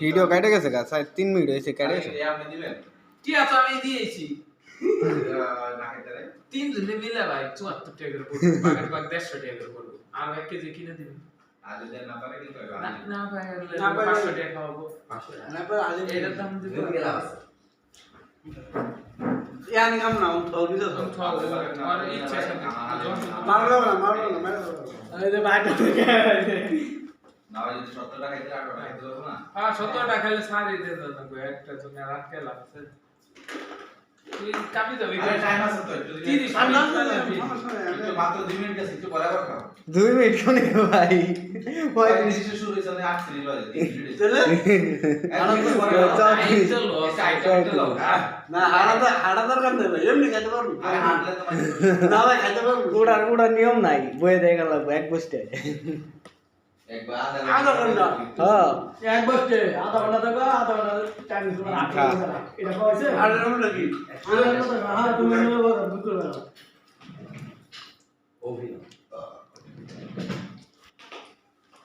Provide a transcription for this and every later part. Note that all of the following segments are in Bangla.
ভিডিও কেটে গেছে গা 3 মিনিট হয়েছে কেটে গেছে আপনি দিবেন কি আছে আমি দিয়েছি 3 জনে মিলে ভাই 74 টাকা করে পড়বে বাগের বাগ 150 টাকা করে পড়বে আর 1 কেজি কিনে দিবেন আর যদি না পারে কি করবে না ভাই 500 টাকা খাওয়াবো না পারে আলি এটার দাম দিতে ইয়ানি কাম না থল দিছ আর ইচ্ছা আছে মারলো না এই যে বাইটা থেকে না ভাই যদি 70 টাকা খাইতে 18 টাকা খাইতে পারবো না হ্যাঁ 70 টাকা খাইলে সারি দিয়ে দাও একটা জন্য রাত কে লাগছে তুই কাপি যাবি টাইম আছে তো একটু 30 একটু মাত্র 2 মিনিট গেছে একটু পরে আবার খাও 2 মিনিট কোনে ভাই ওই জিনিসটা শুরু হইছে না 8 মিনিট বাজে 3 মিনিট চলে না হাড়া দরকার নেই ভাই এমনি খেতে পারবো হাঁটলে তো না ভাই খেতে পারবো উড়ার নিয়ম নাই বয়ে দেখে লাগবে এক বসতে একবার আধা ঘন্টা হ্যাঁ এক বসতে আধা ঘন্টা থেকে আধা ঘন্টা টাইম দিতে এটা কইছে আর এরকম নাকি হ্যাঁ তুমি নেবে বলো বুঝতে পারো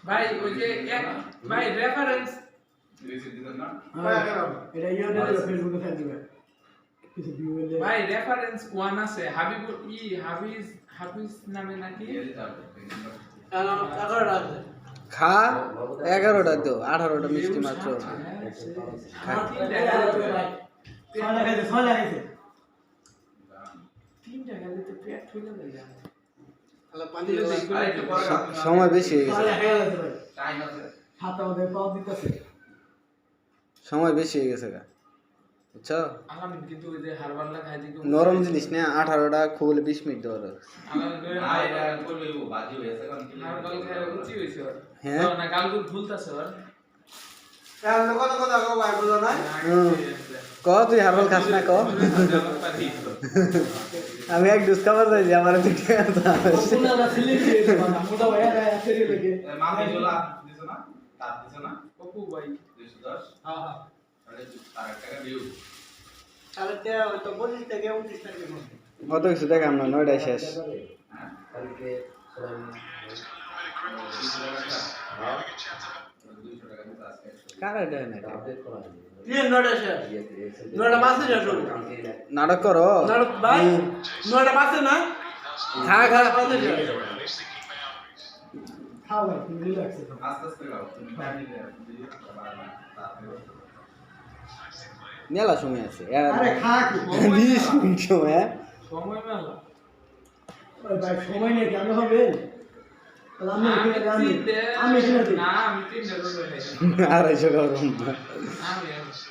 ভাই ওই যে এক ভাই রেফারেন্স রিসিভ দিবেন না এটা ইউটিউবে ফেসবুকে ফেল দিবে কিছু ভিউ এলে ভাই রেফারেন্স 1 আছে হাফিজ নামে নাকি খা 11টা তো 18টা মিষ্টি মাত্র ছয় লাগাইছে তিনটা গেলে তো পেট ফুলে যায় তাহলে পানি আরেকটু পরে সময় বেশি হয়ে গেছে টাইম আছে হাতে ওদের পাও দিতেছে সময় বেশি হয়ে গেছে গা বুঝছো আলামিন কিন্তু ওই যে হারবাল্লা খাই দিকে নরম জিনিস না 18টা খুবলে 20 মিনিট ধরে আলামিন না এটা করলে বাজি হয়েছে কারণ কি হারবাল খাই উচি হইছে ওর হ্যাঁ না গালগুল ভুলতাছে ওর তাহলে কথা কও ভাই বুঝো না ক তুই হারবাল খাস না ক আমি এক ডুস খাবার চাইছি আমার তো ঠিক আছে পুনালা সিলিং দিয়ে দাও মোটা ভাই আছে লেগে মামি জোলা দিছো না তার দিছো না অপু ভাই 210 হ্যাঁ হ্যাঁ তাহলে 4 টাকা দিও তাহলে তো 25 থেকে 29 টাকা মধ্যে অত কিছু দেখ আমরা 9টায় শেষ হ্যাঁ কালকে হ্যাঁ 200 টাকা দিতে আজকে কার এটা না আপডেট করা হয়নি কি নড়ে শেষ নড়ে মাসে শেষ হবে নাটক করো নড়ে ভাই নড়ে মাসে না খা খা মাসে শেষ খাও ভাই তুমি রিল্যাক্স আস্তে আস্তে খাও তুমি টাইম দিলে দিও তারপরে মেলা সময় আছে আরে খা কি 20 মিনিট সময় সময় মেলা ওই ভাই সময় নেই কেন হবে তাহলে আমি এখানে দিই না আমি তিনটা রোজ হয়ে গেছে 250 গরম আমি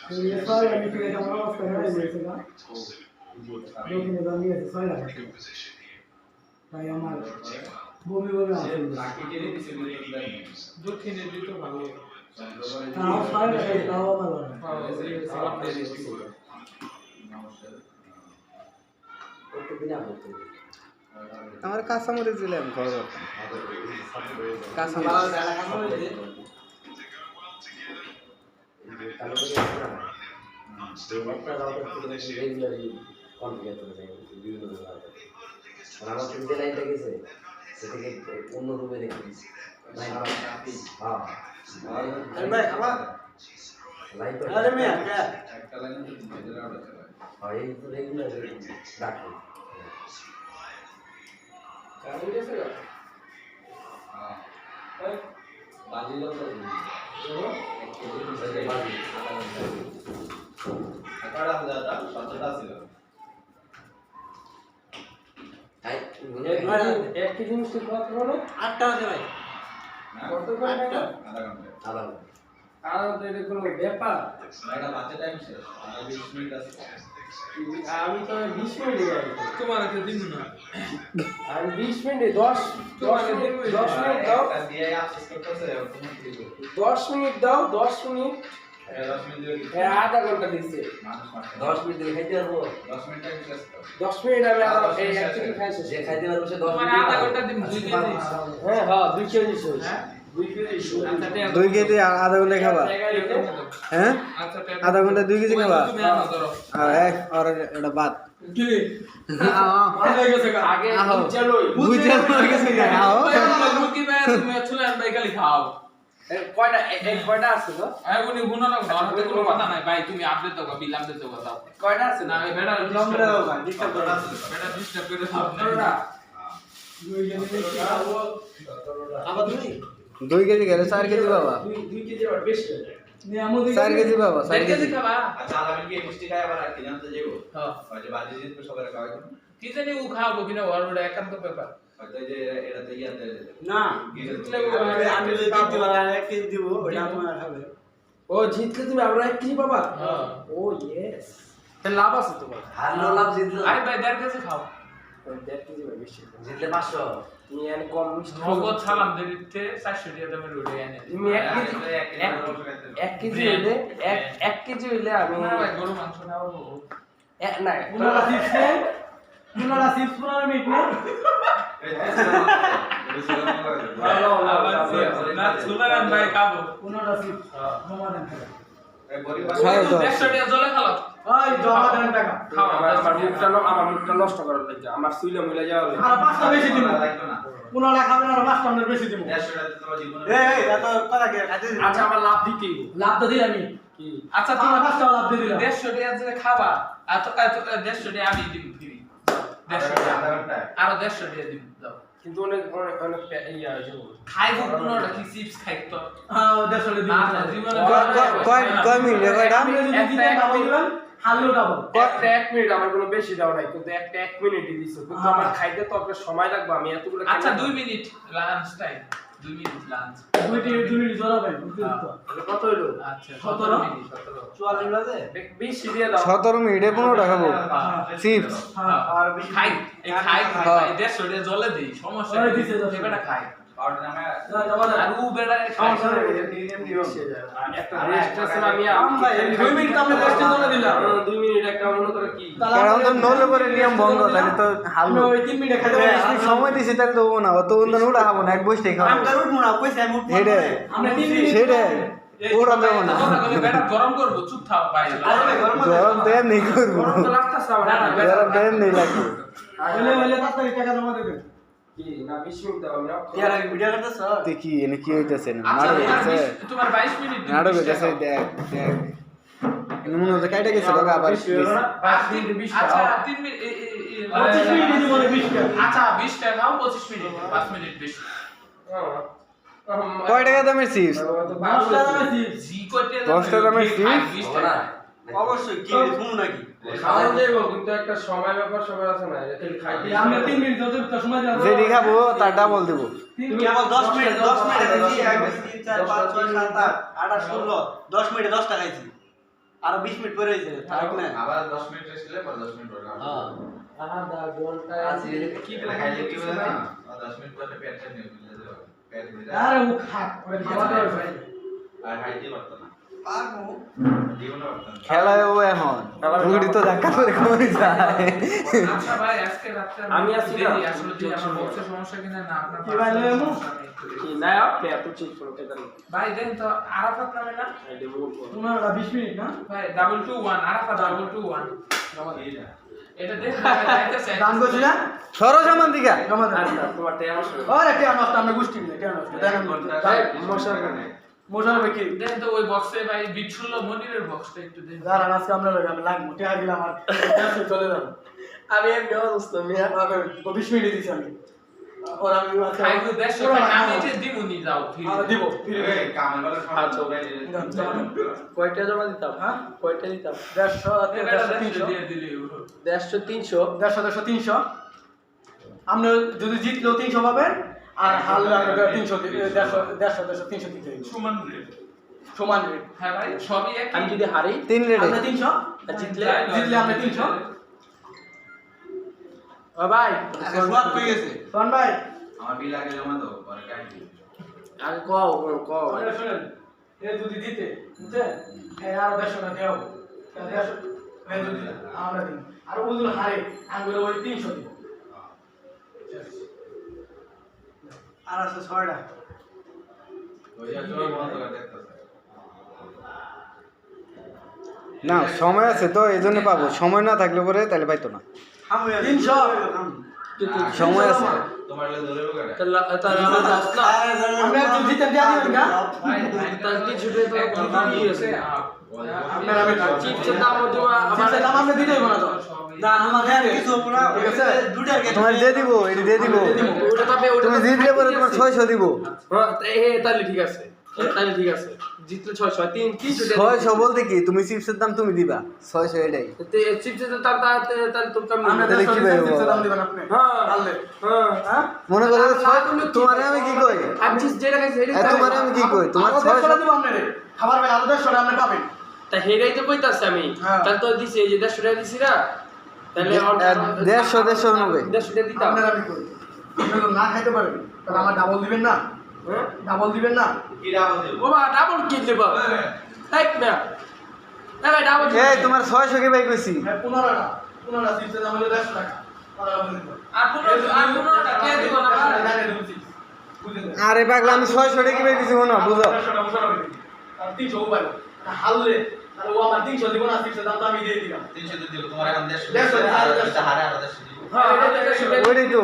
তুমি সবাই আমি কি এটা আমার অবস্থা হয়ে গেছে না লোকে দামি আছে 6 লাখ তাই আমার বমি বমি আছে বাকি যে দিছে দিলে দক্ষিণে দিত ভালো তাও 6 লাখ তাও ভালো না সালাম দিয়ে দিছি প্রত্যেকদিন আপডেট করি আমার কাঁচামরিচ দিলাম ঘর কাঁচামরিচ ভালো দেখা খাবো যে কালো করে আছে না একটা রাউটার থেকে রেগুলারলি কনফিগার করে দেয় বিভিন্ন রাউটার আর আমার তিনটে লাইনটা গেছে সেটাকে অন্য রুমে রেখে দিচ্ছি লাইন হ্যাঁ আরে ভাই খাবার লাইন আরে মিয়া কে একটা লাইন তো দিতে রাউটার চালায় হয় এই তো রেগুলার ডাকো কারণ গেছে গা হ্যাঁ বাজি দাও তো আটা দাদা 17টা ছিল তাই এক কেজি মিষ্টি কত বলো 8টা আছে ভাই কত করে টাকা আধা ঘন্টা আলাদা আর এটা কোনো ব্যাপার এটা বাচ্চা টাইম শেষ আর 20 মিনিট আছে আমি তো 20 মিনিট যাই তোমার তো দিন না আর 20 মিনিট 10 মিনিট দাও এটা দিয়ে আফসোস করতেছে তুমি কি করবে 10 মিনিট দাও 10 মিনিট 10 মিনিট দিয়ে এ আধা ঘন্টা দিছে মানুষ মারতে 10 মিনিট দিয়ে খাইতে পারবো 10 মিনিট টাইম শেষ তো 10 মিনিট আমি আর এই একটু খাইছি যে খাইতে পারবো সে 10 তোমার মিনিট আধা ঘন্টা দিন 2 কেজি হ্যাঁ হ্যাঁ 2 কেজি শেষ হ্যাঁ 2 কেজি শেষ 2 কেজি আধা ঘন্টা খাবা হ্যাঁ আচ্ছা আধা ঘন্টা 2 কেজি খাবা তুমি আনো ধরো আর এক আর এটা বাদ কি ভালো হয়ে গেছে আগে চলো বুঝে হয়ে গেছে না আও মুরগি ভাই তুমি চলে আন ভাই খালি খাও কয়টা এই কয়টা আছে তো উনি গুণানো ঘরতে কোনো কথা নাই ভাই তুমি আপডেট দাও বিল আপডেট দাও দাও কয়টা আছে না এই বেটা নম্বরে দাও ভাই ডিস্টার্ব করে বেটা ডিস্টার্ব করে দাও কতটা দুই কেজি বেশি খাবো আবার 2 কেজি গেলে 4 কেজি বাবা 2 কেজি আর বেশি নি আমদি 4 কেজি বাবা 4 কেজি খাবা আচ্ছা আমি কি মিষ্টি খাই আবার কি জানতে যাবো হ্যাঁ হয়তো বাজি জিতবে সবাই খাওয়াই কি জানি ও খাবো কিনা ওর একান্ত ব্যাপার হয়তো যে এটাতে ইয়াতে না জিতলে আমি যদি দিতে পারি 1 কেজি দিব ওটা আপনারা খাবে ও জিতলে তুমি আবার 1 কেজি পাবা হ্যাঁ ও ইয়েস তাহলে লাভ আছে তোমার হারলো লাভ জিতলো আরে ভাই 1.5 কেজি খাও 1.5 কেজি ভাই বেশি জিতলে 500 তুমি এনে কম মিষ্টি নগদ সালাম দিতে 400 টাকা দামের রোডে এনে তুমি 1 কেজি 1 কেজি হইলে 1 কেজি হইলে আমি না ভাই গরু মাংস খাবো না পুনারা চিপস নেই পুনারা চিপস পুনারা মিট নেই না সুলারান ভাই খাবো পুনারা চিপস জমা দেন টাকা খাও তো 150 টাকা জলে খাও ওই জমা দেন টাকা খাও আমার মুখটা নষ্ট করার লাগে আমার সুইলা মিলা যাওয়া লাগে আর 5টা বেশি দিব না পুনারা খাবেন আর 5টা আমরা বেশি দিব 150 টাকা তোমার জীবনে এই এত কথা কি খাইতে আচ্ছা আমার লাভ দিতেই লাভ তো দিই আমি কি আচ্ছা তোমার তোমার 5টা লাভ দিয়ে দিলাম 150 টাকা যে খাবা এত 150 টাকা আমি দিব ফ্রি 150 টাকা আর 150 টাকা দিব দাও কিন্তু অনেক অনেক অনেক ইয়া হয়েছে খাইবো কোনটা কি চিপস খাই তো হ্যাঁ 150 দিব না না জীবনে কয় মিনিট কয়টা আপনি যদি দিতে ডাবল দিবেন হারলেও ডাবল একটা 1 মিনিট আমার কোনো বেশি দাও নাই কিন্তু একটা 1 মিনিটই দিছো কিন্তু আমার খাইতে তো একটা সময় লাগবে আমি এতগুলো আচ্ছা 2 minute lunch time 2 minute lunch 2 minute জড়াবেন কত হইলো আচ্ছা 17 মিনিট 17 44 বাজে বেশি দিয়ে দাও 17 মিনিটে 15 টাকা খাবো চিপস হ্যাঁ আর খাই এই খাই হ্যাঁ। 150 টাকা জলে দেই সমস্যা ওই নেই দিছে তো। বেটা খাই অর্ডার নামে না জমা দেন আর ও বেটা খাই সমস্যা নেই একটা রেস্ট আছে আমি আমরা 2 মিনিট আমরা রেস্টে জমা দিলাম 2 মিনিট একটা মনে করে কি কারণ তো নলে করে নিয়ম ভঙ্গ তাহলে তো আমরা হালু ওই 3 মিনিটে খাইতে সময় দিছি তাহলে তো না অত অন্য উড়া খাবো না এক বসে খাবো আমি তো উঠবো না কইছি আমি উঠবো হেডে আমরা 3 মিনিট সেটা ওরা দেবো না বেটা গরম করব চুপ থাক ভাই গরম দেন নেই করবো গরম তো লাগতাছে আমার গরম দেন নেই লাগবে হলে তাড়াতাড়ি টাকা জমা দেবেন কি না 20 মিনিট দাও না ইয়ার আগে ভিডিও করতেছ তুই কি এনে কি হইতাছে না আচ্ছা নাটক হইতাছে তোমার 22 মিনিট নাটক হইতাছে দেখ দেখ মনে হচ্ছে কাইটা গেছে বাবা আবার আচ্ছা 3 মিনিট 25 মিনিট দিব 20 টাকা আচ্ছা 20 টাকা খাও 25 মিনিট 5 মিনিট বেশি কয় টাকা দামের চিপস 10 টাকা চিপস জি কোটে 10 টাকা দামের চিপস? 20 টাকা অবশ্যই কি ঘুমু নাকি খাওয়া যাইব কিন্তু একটা সময় ব্যাপার সবার আছে না এটা খাইতে আমরা 3 মিনিট যত সময় যাব যেটি খাবো তার ডাবল দিব তুমি আবার 10 মিনিট দিছি 1 2 3 4 5 6 7 8 8 16 10 মিনিটে 10 টাকা খাইছি আর 20 মিনিট পরে হইছে তাই না আবার 10 মিনিট রেস্ট নিলে পরে 10 মিনিট পরে হ্যাঁ আধা ঘন্টা আছে কি এটা খাইলে কি হবে না 10 মিনিট পরে পেটটা নিয়ে পেট নিয়ে আরে ও খা ওই খাওয়াতে হবে আর হাইতে পারতো না পারবো জীবনে পারতো না খেলায় ও এখন রুগী তো ধাক্কা করে কমে যায় আচ্ছা ভাই আজকে রাতে আমি আছি না। আসলে যে আমার বক্সের সমস্যা কিনা না আপনার কি ভাই লয়ে আমু? কি না আপনি এত চিপ করতে পারেন ভাই দেন তো আরাফাত নামে না আইডি বল তোমার 20 মিনিট না ভাই 221 আরাফাত 221 এটা দেখ যাইতেছে দান করছি না সরো সামান দিকা জমা দেন আচ্ছা তোমার টাইম আসবে আরে কে নষ্ট আমরা গোষ্ঠী মিলে কে নষ্ট দেন মশা মোশার ভাই কি দেন তো ওই বক্সে ভাই বিট শুনলো মনিরের বক্সটা একটু দেন যারা আজকে আমরা লগে আমি লাগবো টিয়া দিলাম আর দেশে চলে যাব আমি এমনি অবস্থা মিয়া আগে 20 মিনিট দিছি আমি ওর আমি আজকে খাই তো 150 টাকা আমি এটা দিমুনি যাও ফিরে আর দিব ফিরে এই কামের বেলা আচ্ছা, কয়টা জমা দিতাম হ্যাঁ কয়টা দিতাম 150 300 দিয়ে দিলি 150 300 150 300 আমরা যদি জিতলেও 300 পাবেন আর হারলে আমরা 300 150 300 দিতে হবে সুমন রেট সমান রেট হ্যাঁ ভাই সবই এক আমি যদি হারি 3 রেডে আমরা 300 আর জিতলে জিতলে আমরা 300 ও ভাই সোয়াদ কই গেছে কোন ভাই আমার বিল আগে জমা দাও পরে কাটি আগে কও কও আপনারা শুনেন এ যদি দিতে বুঝছেন এই আর 150 টাকা দেও 150 এই যদি আমরা দিন আর ওগুলো হারে আমরা ওই 300 দিই আর আছে 6 টাকা ওই আসলে বন্ধ করে দেখতেছে না সময় আছে তো এই জন্য পাবো সময় না থাকলে পরে তাহলে পাইতো না হামু 300 সময় আছে তোমার লাগে ধরে বগাটা তাহলে আমার loss না। আমরা একটু জিতে দিয়া দিবেন না তাহলে 300 টাকা তো কম দিয়েছে। আপনারা আমি চিপসের দাম হতো চিপসের দাম আমরা দিতে হইব না তো না আমাদের কিছু পুরা ঠিক আছে? দুটার কে তোমার দিয়ে দিব এটা দিয়ে দিব ওটা তবে ওটা তুমি জিতলে পরে তোমার 600 দিব হ্যাঁ তাহলে ঠিক আছে। তাহলে ঠিক আছে। জিতলে 600 300 টাকা 600 বলতে কি তুমি চিপসের দাম তুমি দিবা 600 এটাই চিপসের দাম তাহলে তো কম আমরা তাহলে কি ভাই চিপসের দাম দিবেন আপনি হ্যাঁ আনলে হ্যাঁ হ্যাঁ মনে করো তোমারে আমি কি কই আমি চিপস যেটা খাইছি এ তোমারে আমি কি কই তোমার আমাদের 600 দিব আপনারে খাবার ভাই আলাদা সরে আপনি পাবেন তা হেরাই তো কইতাছি আমি হ্যাঁ। তাহলে তো দিছি এই যে 150 টাকা দিছি না তাহলে 150 হবে 150 টাকা দিতাম আপনারা আমি কই আপনারা না খাইতে পারেন তাহলে আমার ডাবল দিবেন না হ্যাঁ ডাবল দিবেন না কি ডাবল দেব বাবা ডাবল কি দেব তাই না না ভাই ডাবল এই তোমার 600 কি ভাই কইছি হ্যাঁ 15টা চিপসের দাম হলো 150 টাকা আর 15 টাকা দিব না বুঝলেন আরে পাগলা আমি 600 টাকা কি ভাই কইছি শোনো বুঝো 300 উপায় হাললে তাহলে ও আমার 300 দিব না চিপসের দাম তো আমি দিয়ে দিলাম 300 দিয়ে দিব তোমার এখন 150 150 আর এটা হারে আর 150 দিব হ্যাঁ ওইটাই তো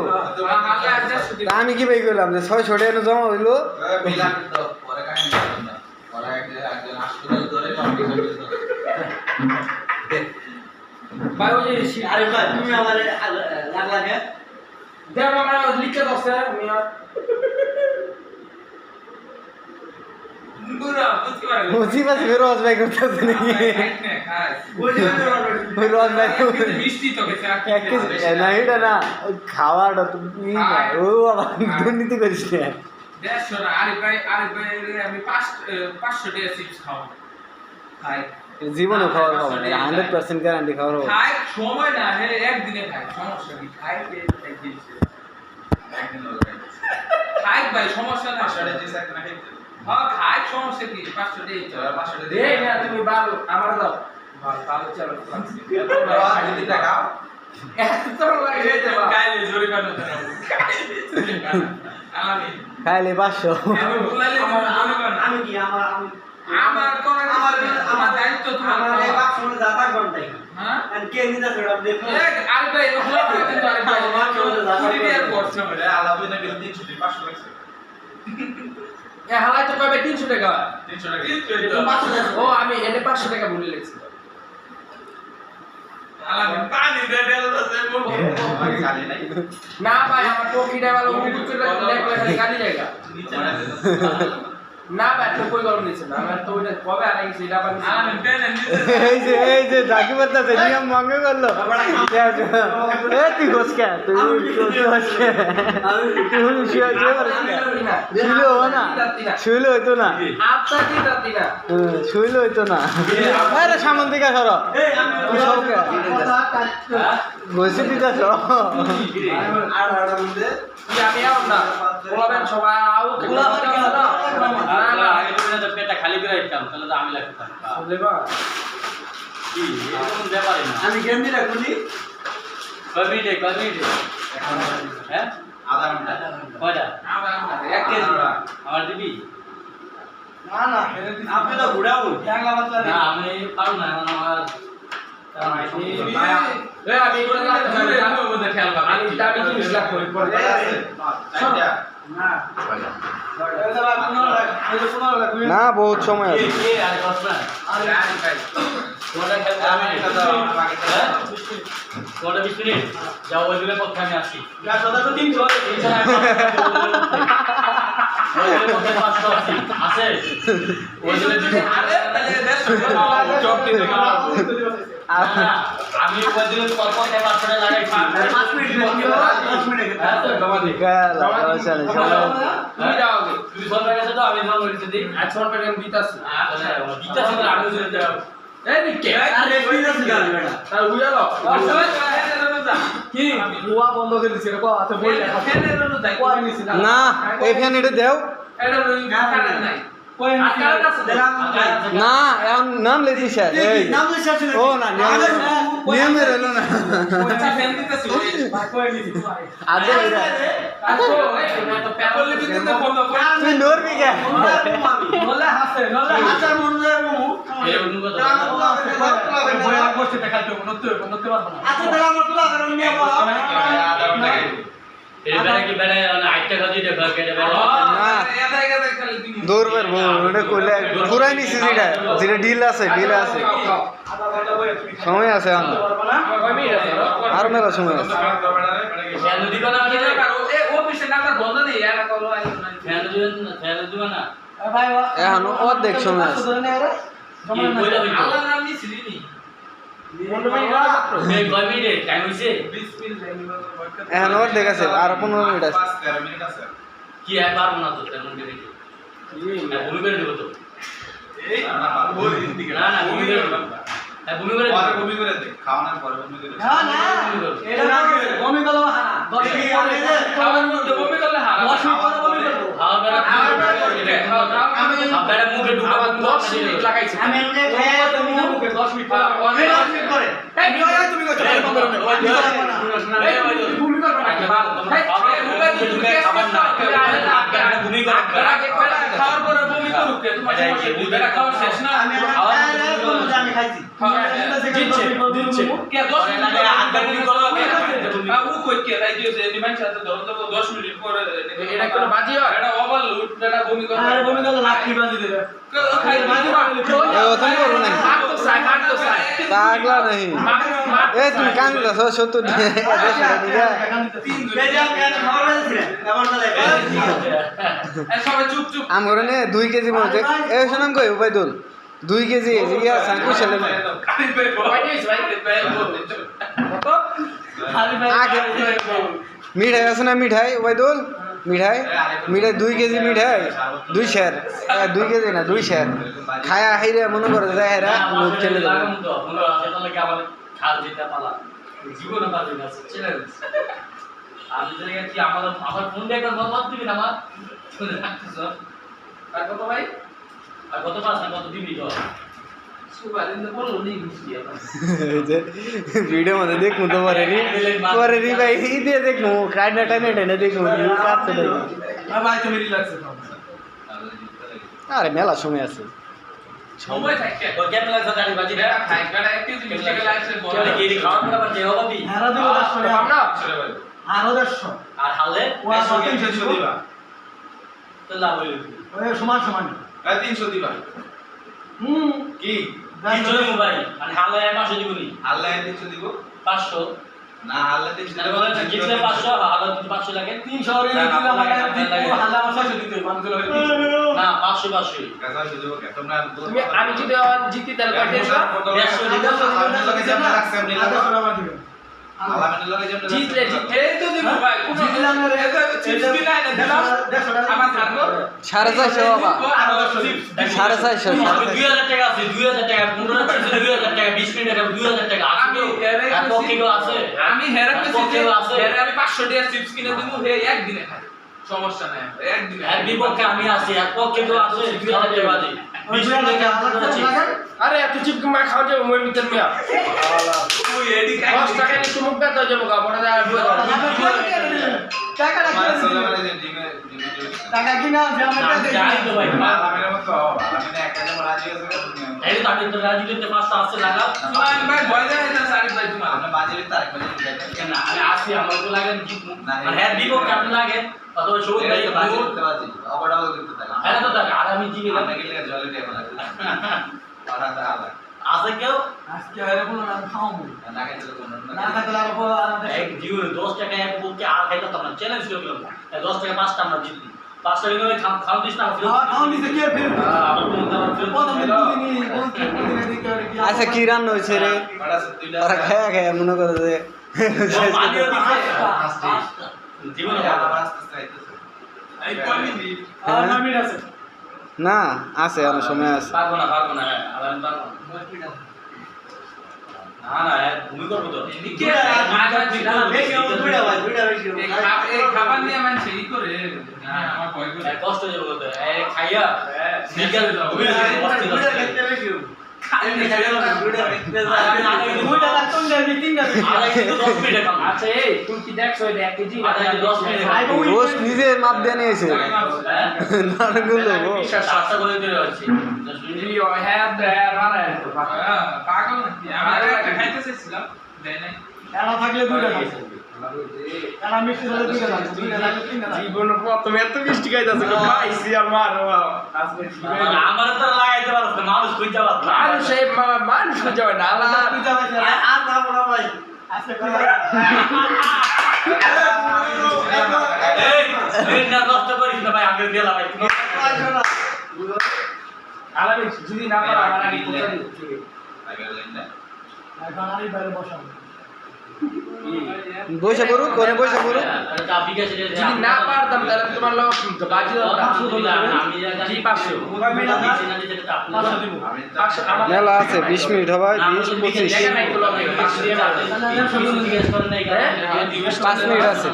তা আমি কি ভাই কইলাম যে 600 টাকা জমা হইলো মিলান তো পরে কাহিনী করব না পরে একজন হাসপাতালে ধরে কমপ্লিট করে ভাই ওই যে আরে ভাই তুমি আমারে লাগলাকে দেব আমরা লিখে দছে আমি আর পুরা বুঝতে পারবে বুঝি পাচ্ছি রোজ ভাই করতেছে নাকি খাই ওই রোজ ভাই মিষ্টি তো গেছে আর কি এক কেজি না এটা না ওই খাওয়াটা তো ই না ও বাবা দুর্নীতি করিস না 150 না আরে ভাই আমি 500 টাকা চিপস খাও খাই জীবনে খাওয়ার খাবো না 100% গ্যারান্টি খাওয়ার খাবো খাই সময় না হে একদিনে খাই সমস্যা কি খাই একদিন একদিন হলো খাই ভাই সমস্যা না 500 টাকা দিছ না খাইতে হ্যাঁ খাই সমস্যা কি 500 টাকা তোরা 500 টাকা দে না তুমি ভালো আমার দাও ভালো চলো যদি টাকা এত লাগে দেবা কাইলে জরিমানা দেব আমি খাইলে 500 আমি বলাইলে জরিমানা আমি কি আমার কোন আমার দায়িত্ব তোমার আমার এই বাপ শুনে দাতা ঘন্টাই হ্যাঁ আর কে নিদা সেটা দেখো আরে ভাই ওগুলা কিন্তু আরে ভাই কুড়ি টাকার কোর্স না বলে আলাদা না গেলে 300 টাকা 500 লাগছে এ হালাই তো কবে 300 টাকা 300 টাকা 500 টাকা ও আমি এনে 500 টাকা ভুলে লিখছি আলাদা পানি দে দেল তো খালি নাই না ভাই আমার পকেটে ভালো মুকুট করে দেখলে খালি গালি জায়গা না ভাই তো কই গরম নিছে না আমার তো ওইটা কবে আনা গেছে এটা পানি আমি পেন এই যে জাকি বলতেছে নিয়ম ভঙ্গ করলো এ তুই গোসকা তুই গোসকা তুই শুইলো না শুইলো হইতো না আপনি কি রাতি না শুইলো হইতো না আরে সামন দিকে সরো এই আমি সবকে বসে দিতে সরো আর মধ্যে আমি আও না বলবেন সবাই আও গোলা বাড়ি কেন না না এটা পেটটা খালি করে রাখতাম তাহলে তো আমি লাগতাম দেবা কি এরকম ব্যাপারই না আমি গেম দিলা খুলি কয় মিনিটে হ্যাঁ আধা ঘন্টা কয়টা এক কেজি আমার দিবি না না আপনি তো ঘুরাও জানলা বাচ্চা না আমি পারবো না এখন আমার আমি মধ্যে খেয়াল পাবে আমি দামি জিনিস লাগবে পরে চারটা না না বহুত সময় আছে আরে কষ্ট না আরে ভাই কোনটা খেলতে আমি এটা দাও বাকি কোনটা 20 মিনিট যাও ওই দিলে পথে আমি আসছি যা সদা তো 300 ওই দিলে পথে 500 আসছি আছে ওই দিলে আরে তাহলে 150 চপ দিতে গেল আমি ওই দিলে পথে 500 টাকা লাগাইছি 5 মিনিট 10 মিনিট তুমি যাও আগে তুই ফোন গেছে তো আমি ফোন করেছি দিই 100 টাকা আমি দিতাছি দিতে ছিল আমি জুড়ে দেব এই দিকে আরে কইনা সিগার বেটা তার উইয়ালো কি বুয়া বন্ধ করে দিছে রে কো আতে বই লেখা কই নিছি না এই ফ্যান এটা দেও কই নিছি না এখন নাম লেছি স্যার এই নাম লেখা ছিল ও না নাম নিয়মের হলো না আচ্ছা ফ্যান দিতেছি আদে এরা তুই নড়বি কে নলে হাসে নলে আচার মনে যায় মু এই অনুগত বয়া বসে দেখাতে নড়তে পারবো না আচ্ছা তাহলে আমরা তোলা কারণ নিয়ে বলা এবারে কি বেড়ে মানে আইটা গজি দেখা কেটে বেড়ে না দৌড় পারবো ওটা কইলে পুরাই নিছি যেটা যেটা ডিল আছে সময় আছে আমার আর মেলা সময় আছে ফ্যান দিবা না মানে ও পিছে নাম্বার বন্ধ নেই এরা কল ফ্যান দিবা না ভাই এখন অর্ধেক সময় আছে কি কইলা হইতো আল্লাহ নাম নি ছিলিনি এই কয় মিনিট টাইম হইছে 20 মিনিট এখন অর্ধেক আছে আর 15 মিনিট আছে 5-13 মিনিট আছে কি আর পারবো না তো তেমন করে ভূমি করে দেবো তো এই না বলি দিকে না না ভূমি করে দেবো ভূমি করে পরে ভূমি করে দে খাওয়ানোর পরে ভূমি করে দে না না এটা বমি গেল হানা 10 মিনিট পরে যে খাওয়ার মধ্যে বমি করলে হারা 10 মিনিট পরে বমি করব আপনারা মুখে ঢুকা 10 মিনিট লাগাইছি আমি এমনি খেয়ে তুমি মুখে 10 মিনিট 10 মিনিট করে এই নিও তুমি কইছো ভূমি করবে না ভূমি করে খাওয়ার পরে বমি করুক তোমার এটা খাওয়া শেষ না আমি খাইছি দিচ্ছে কে 10 মিনিট আগে বমি করো ও কই কে রাই দিয়েছে নিমান সাথে ধরো তো 10 মিনিট পরে এটা কোন বাজি হয় এটা ওভারলোড এটা বমি করে আরে বমি গেল লাঠি বাজি দেবে খাই বাজি ওতন করবো না হাত তো সাই পাগলা नहीं ए तुम कान का सो सो तो বেজা কেন খবর আছে এমন তাহলে সবাই চুপ চুপ আম করে নে 2 কেজি মধ্যে এ শুনাম কই উবাইদুল 2 কেজি ইয়া সাকু ছেলে খালি পেয়ে কয়টাই ভাই পেয়ে কত খালি পেয়ে আগে মিঠাই আছে না মিঠাই উবাইদুল মিঠাই 2 কেজি মিঠাই 2 শের 2 কেজি না 2 শের খায়া হাইরে মনে করে যায় হেরা লোক চলে যাবে তো মনে আছে তাহলে কি আবার খাল দিতে পালা জীবনে পারবে না চ্যালেঞ্জ আমি তো কি আমার ফোন দিয়ে একবার বলবাদ দিবি না আমার শুনে রাখতেছ আর কত ভাই আর কত পাস না কত দিবি তো সুবাদিন তো বললো নি মিষ্টি এখন ভিডিও মধ্যে দেখমু তো পরে রি ভাই এই দিয়ে দেখমু কাইনা টাইনা দেখমু কাটতে দেই ভাই তুমি রিল্যাক্স থাকো আরে মেলা সময় আছে সময় থাকে ওই কেমন লাগছে গাড়ি বাজি এটা খাই কাটা একটু জিনিস থেকে লাগছে বড় কি কি খাওয়ার পর আবার যে হবে দি হারা দিব 10 টাকা আমরা আরো 100 আর হালে ওয়া 300 দিবা তো লাভ হইল ওই সমান সমান 300 দিবা কি কিছু মোবাইল আর হালে মাসে দিবনি আল্লাহ 300 দিব 500 না আল্লাহ 300 আরে বলে জিতলে 500 হালে 500 লাগে 300 রে দিলাম আমার হালা আমার 600 দিতে মানুষ হলো না 500 500 কাজা সুযোগ তোমরা তুমি আমি যদি জিতি তাহলে কয় টাকা আল্লাহ মানে লগে যেমন জিতলে এই তো দিব ভাই কোন জিতলাম রে চিপস কিনাই না দিলাম আমার থাকবো 450 বাবা আর 450 2000 টাকা আছে 2000 টাকা 15 চিপস 2000 টাকা 20 মিনিট টাকা 2000 টাকা আছে আমি এত কিলো আছে আমি হেরে আছে আমি 500 টাকা চিপস কিনে দেব হে একদিনে খাই সমস্যা নাই একদিনে আর বিপক্ষে আমি আছি এত কিলো আছে 2000 টাকা বাজি 20 মিনিট টাকা আরে এত চিপ মা খাওয়া যাবে মই ভিতর মিয়া তুই এডি 10 টাকা নিয়ে মুখ দাও যাবো গা বড় দা টাকা মানে রাখি চলে মানে যে ডিমে টাকা কিনা যে আমরা জানি তো ভাই আলামিনের মতো আলামিনে একটা যেমন রাজি আছে এই তো আমি তো রাজি করতে 500 আছে লাগাও ভাই ভয় যায় না সারি ভাই তোমার আমরা বাজে তার মানে কেন আমি আসি আমার তো লাগে জিতবো আর হ্যাঁ বিপক্ষে আপনি লাগে অথবা শুরু ভাই বাজে করতে বাজে অবডাও করতে থাকে হ্যাঁ তো দেখ আর আমি জিগে আমরা গেলে জলে টেবল লাগে আলাদা আলাদা আছে কেউ আজকে এর কোনো নাম খাওয়াবো না খাইতে কোনো না খাইতে লাগবো এক জীবনে 10 টাকা এক বুকে আর খাইতে তো না চ্যালেঞ্জ করে দিলাম 10 টাকা 5টা আমরা জিতলি 5টা দিনে খাও দিস না খাওয়া নিছে কি ফির আবার তুমি আবার ফেল প্রথম দিন দুদিনই কোন দিনে দিকে আর কি আচ্ছা কি রান্না হইছে রে ওরা খায়া মনে করে যে মানিও দিছে জীবনে আবার আস্তে আস্তে আইতেছে এই কয় মিনিট আর নামির আছে না আছে আর সময় আছে পারবো না আবার আমি পারবো না না ভূমি করবো তো এদিকে মাথা দিলা বেশি হবে দুইটা ভাই দুইটা বেশি হবে এই খাবার নিয়ে মানুষ ই করে আমার ভয় করে কষ্ট হয়ে যাবে খাইয়া নিকাল দুইটা খেতে বেশি হবে দুইটা লাগতো না তিনটা আচ্ছা এই তুমি কি দেখছো এটা 1 কেজি না 10 মিনিট রোজ নিজের মাপ দিয়ে নিয়েছে নারগুলো সাতটা করে দিলে হচ্ছে ভিডিও হ্যাঁ রানা পাগল নাকি আমি একটা খাইতে চাইছিলাম দেয় নাই এরা থাকলে দুইটা খাইছে এরা মিষ্টি হলে দুইটা খাইছে দুইটা লাগলে তিনটা খাইছে জীবন প্রথমে এত মিষ্টি খাইতাছে খাইছি আর মার আজকে আমার তো লাগাইতে পারছ না মানুষ কইতে পারছ না মানুষ এই মানুষ খুঁজে হয় না আল্লাহ দুইটা খাইছে আর যাবো না ভাই আজকে এই না নষ্ট করিস না ভাই আগে দিয়ে লাগাই আলামি যদি না পারো আমার আগে কোথা দিও আগের লাইনটা এখন আরই বাইরে বসাবো বসে পড়ুক কোনে বসে পড়ুক চাবি গেছে যদি না পারতাম তাহলে তোমার লোক বাজি কি 500 মেলা আছে 20 মিনিট হবে 20 25 দেখা নাই তো লগে 500 দিয়ে মারবে 5 মিনিট আছে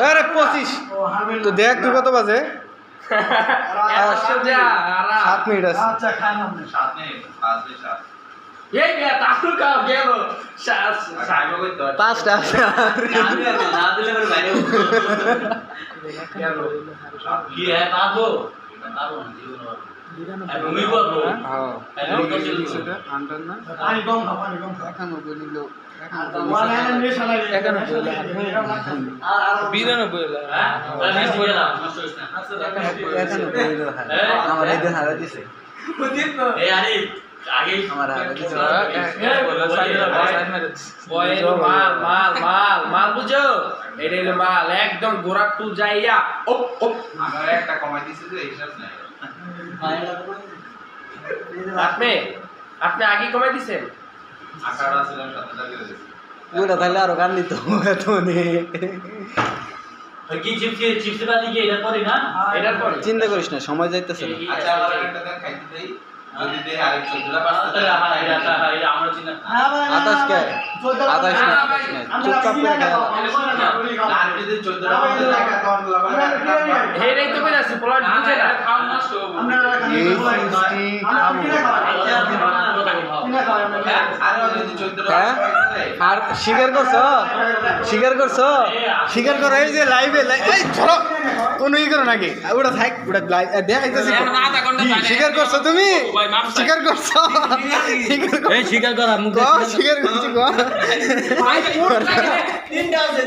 আরে 25 ও হারবেন তো দেখ তুই কত বাজে 7 মিনিট আছে আচ্ছা খান না 7 মিনিট 5 বে 7 এই মেয়া তাকু কা গেল সাইবা কই তো 5টা আছে না দিলে আমার বাইরে গেল কি হ্যাঁ পাবো পাবো না জীবন পাবো আমি পাবো হ্যাঁ পানি কম খাও পানি কম খাও ওয়ালা নেশা লাগে এখানে আর 92 হলো হ্যাঁ তাহলে মিস করে দাও নষ্ট করিস না আমার এই দিন হারা দিছে এই আরে আগে আমার হারা দিছে বয়ের মাল বুঝো এটা হলো মাল একদম গোড়া টু যাইয়া ও ও আমার একটা কমাই দিছে যে হিসাব নাই আপনি আগে কমাই দিছেন 18 ছিলাম 17 করে দিছি ওটা তাহলে আরো গান দিত এত নেই কি চিপস বালি কি এটা পরে না এটার পরে চিন্তা করিস না সময় যাইতেছে না আচ্ছা আমার একটা দেন খাইতে দেই যদি দেই আরেক 14টা পাঁচটা তাহলে আমার এটা আমরা চিন্তা আতাশ কে আতাশ না চুপচাপ করে খায় আর যদি 14টা পাঁচটা টাকা কম লাগার হেরেই তো কইতাছি প্লট বুঝে না খাওয়া নষ্ট হবে আমরা এই সৃষ্টি আর যদি 14টা হ্যাঁ আর স্বীকার করছো স্বীকার করছো স্বীকার করো এই যে লাইভে এই ধরো কোনো ই করো নাকি ওটা থাক ওটা দেখাইতেছি স্বীকার করছো তুমি স্বীকার করছো এই স্বীকার করা মুখ স্বীকার করছি গো তিনটা আছে